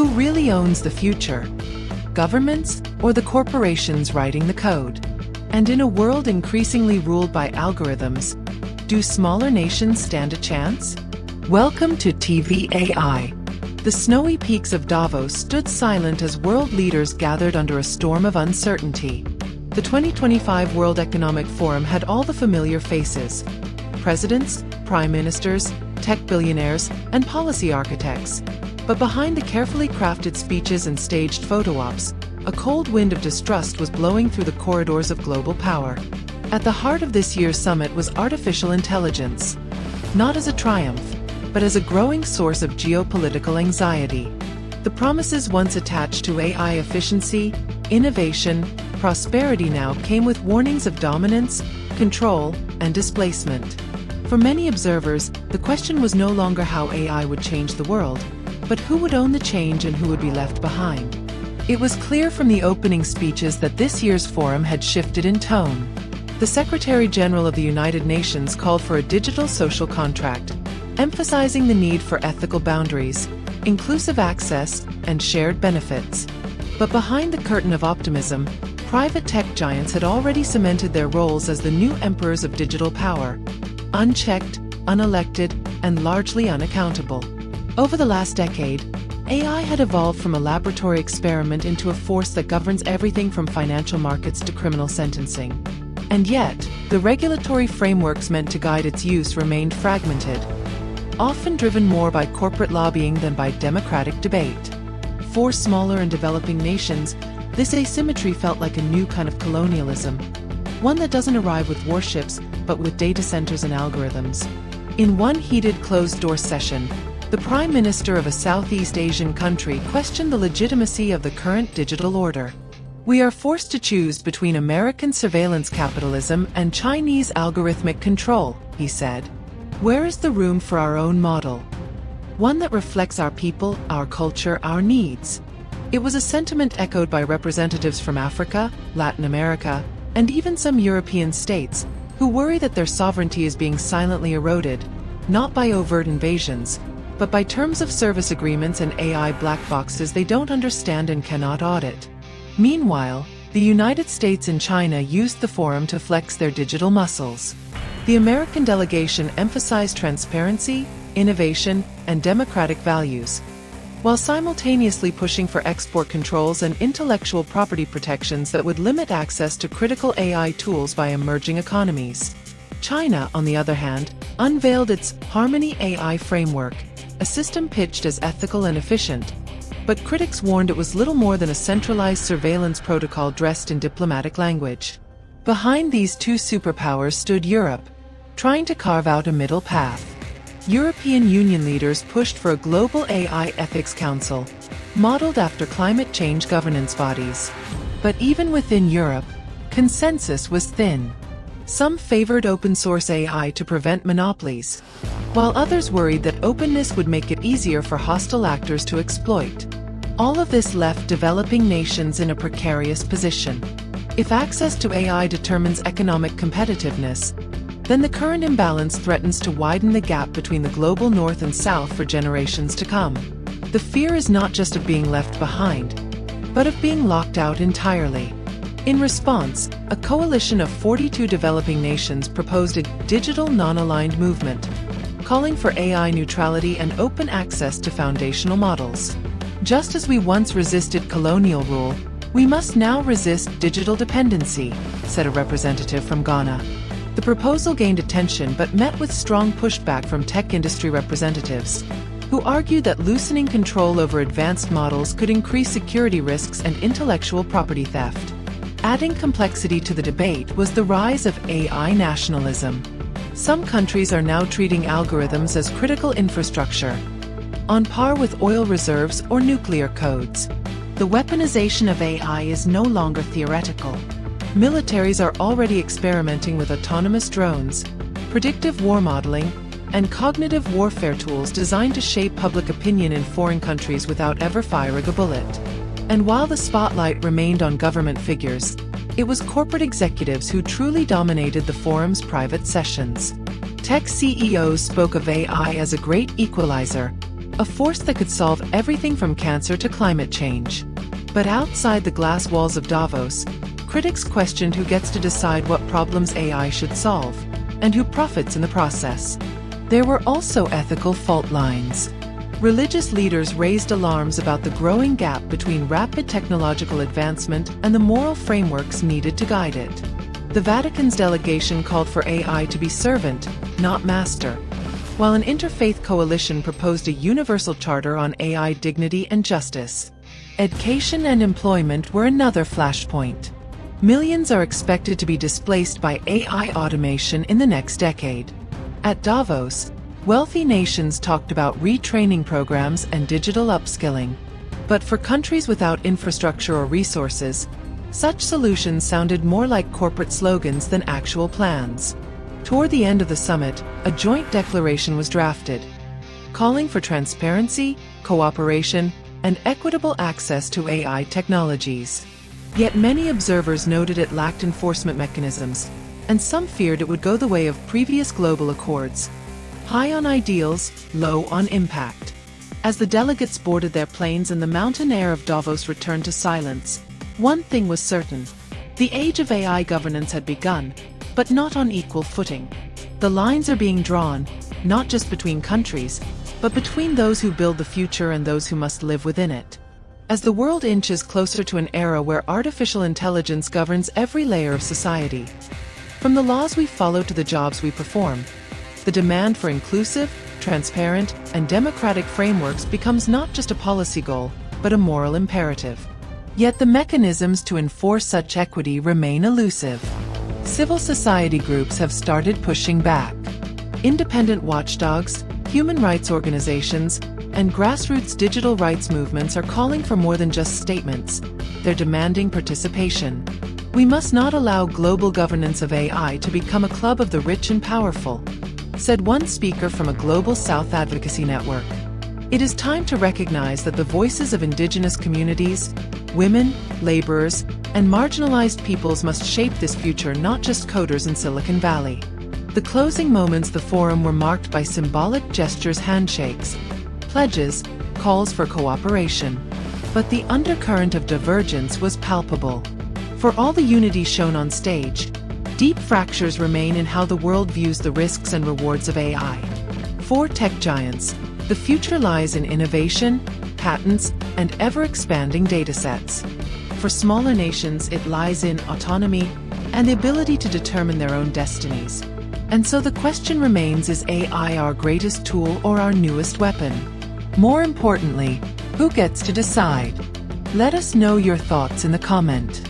Who really owns the future? Governments or the corporations writing the code? And in a world increasingly ruled by algorithms, do smaller nations stand a chance? Welcome to TVAI. The snowy peaks of Davos stood silent as world leaders gathered under a storm of uncertainty. The 2025 World Economic Forum had all the familiar faces: presidents, prime ministers, tech billionaires, and policy architects. But behind the carefully crafted speeches and staged photo ops, a cold wind of distrust was blowing through the corridors of global power. At the heart of this year's summit was artificial intelligence. Not as a triumph, but as a growing source of geopolitical anxiety. The promises once attached to AI efficiency, innovation, prosperity now came with warnings of dominance, control, and displacement. For many observers, the question was no longer how AI would change the world, but who would own the change and who would be left behind. It was clear from the opening speeches that this year's forum had shifted in tone. The Secretary General of the United Nations called for a digital social contract, emphasizing the need for ethical boundaries, inclusive access, and shared benefits. But behind the curtain of optimism, private tech giants had already cemented their roles as the new emperors of digital power, unchecked, unelected, and largely unaccountable. Over the last decade, AI had evolved from a laboratory experiment into a force that governs everything from financial markets to criminal sentencing. And yet, the regulatory frameworks meant to guide its use remained fragmented, often driven more by corporate lobbying than by democratic debate. For smaller and developing nations, this asymmetry felt like a new kind of colonialism, one that doesn't arrive with warships, but with data centers and algorithms. In one heated closed-door session, the Prime Minister of a Southeast Asian country questioned the legitimacy of the current digital order. "We are forced to choose between American surveillance capitalism and Chinese algorithmic control," he said. "Where is the room for our own model? One that reflects our people, our culture, our needs?" It was a sentiment echoed by representatives from Africa, Latin America, and even some European states, who worry that their sovereignty is being silently eroded, not by overt invasions, but by terms of service agreements and AI black boxes they don't understand and cannot audit. Meanwhile, the United States and China used the forum to flex their digital muscles. The American delegation emphasized transparency, innovation, and democratic values, while simultaneously pushing for export controls and intellectual property protections that would limit access to critical AI tools by emerging economies. China, on the other hand, unveiled its Harmony AI framework, a system pitched as ethical and efficient, but critics warned it was little more than a centralized surveillance protocol dressed in diplomatic language. Behind these two superpowers stood Europe, trying to carve out a middle path. European Union leaders pushed for a global AI ethics council, modeled after climate change governance bodies. But even within Europe, consensus was thin. Some favored open-source AI to prevent monopolies, while others worried that openness would make it easier for hostile actors to exploit. All of this left developing nations in a precarious position. If access to AI determines economic competitiveness, then the current imbalance threatens to widen the gap between the global North and South for generations to come. The fear is not just of being left behind, but of being locked out entirely. In response, a coalition of 42 developing nations proposed a digital non-aligned movement, calling for AI neutrality and open access to foundational models. Just as we once resisted colonial rule, we must now resist digital dependency, said a representative from Ghana. The proposal gained attention but met with strong pushback from tech industry representatives, who argued that loosening control over advanced models could increase security risks and intellectual property theft. Adding complexity to the debate was the rise of AI nationalism. Some countries are now treating algorithms as critical infrastructure, on par with oil reserves or nuclear codes. The weaponization of AI is no longer theoretical. Militaries are already experimenting with autonomous drones, predictive war modeling, and cognitive warfare tools designed to shape public opinion in foreign countries without ever firing a bullet. And while the spotlight remained on government figures, it was corporate executives who truly dominated the forum's private sessions. Tech CEOs spoke of AI as a great equalizer, a force that could solve everything from cancer to climate change. But outside the glass walls of Davos, critics questioned who gets to decide what problems AI should solve, and who profits in the process. There were also ethical fault lines. Religious leaders raised alarms about the growing gap between rapid technological advancement and the moral frameworks needed to guide it. The Vatican's delegation called for AI to be servant, not master, while an interfaith coalition proposed a universal charter on AI dignity and justice. Education and employment were another flashpoint. Millions are expected to be displaced by AI automation in the next decade. At Davos, wealthy nations talked about retraining programs and digital upskilling. But for countries without infrastructure or resources, such solutions sounded more like corporate slogans than actual plans. Toward the end of the summit, a joint declaration was drafted, calling for transparency, cooperation, and equitable access to AI technologies. Yet many observers noted it lacked enforcement mechanisms, and some feared it would go the way of previous global accords. High on ideals, low on impact. As the delegates boarded their planes and the mountain air of Davos returned to silence, one thing was certain: the age of AI governance had begun, but not on equal footing. The lines are being drawn, not just between countries, but between those who build the future and those who must live within it. As the world inches closer to an era where artificial intelligence governs every layer of society, from the laws we follow to the jobs we perform, the demand for inclusive, transparent, and democratic frameworks becomes not just a policy goal, but a moral imperative. Yet the mechanisms to enforce such equity remain elusive. Civil society groups have started pushing back. Independent watchdogs, human rights organizations, and grassroots digital rights movements are calling for more than just statements. They're demanding participation. We must not allow global governance of AI to become a club of the rich and powerful, said one speaker from a global South advocacy network. It is time to recognize that the voices of indigenous communities, women, laborers, and marginalized peoples must shape this future, not just coders in Silicon Valley. The closing moments of the forum were marked by symbolic gestures, handshakes, pledges, calls for cooperation. But the undercurrent of divergence was palpable. For all the unity shown on stage, deep fractures remain in how the world views the risks and rewards of AI. For tech giants, the future lies in innovation, patents, and ever-expanding datasets. For smaller nations, it lies in autonomy and the ability to determine their own destinies. And so the question remains, is AI our greatest tool or our newest weapon? More importantly, who gets to decide? Let us know your thoughts in the comment.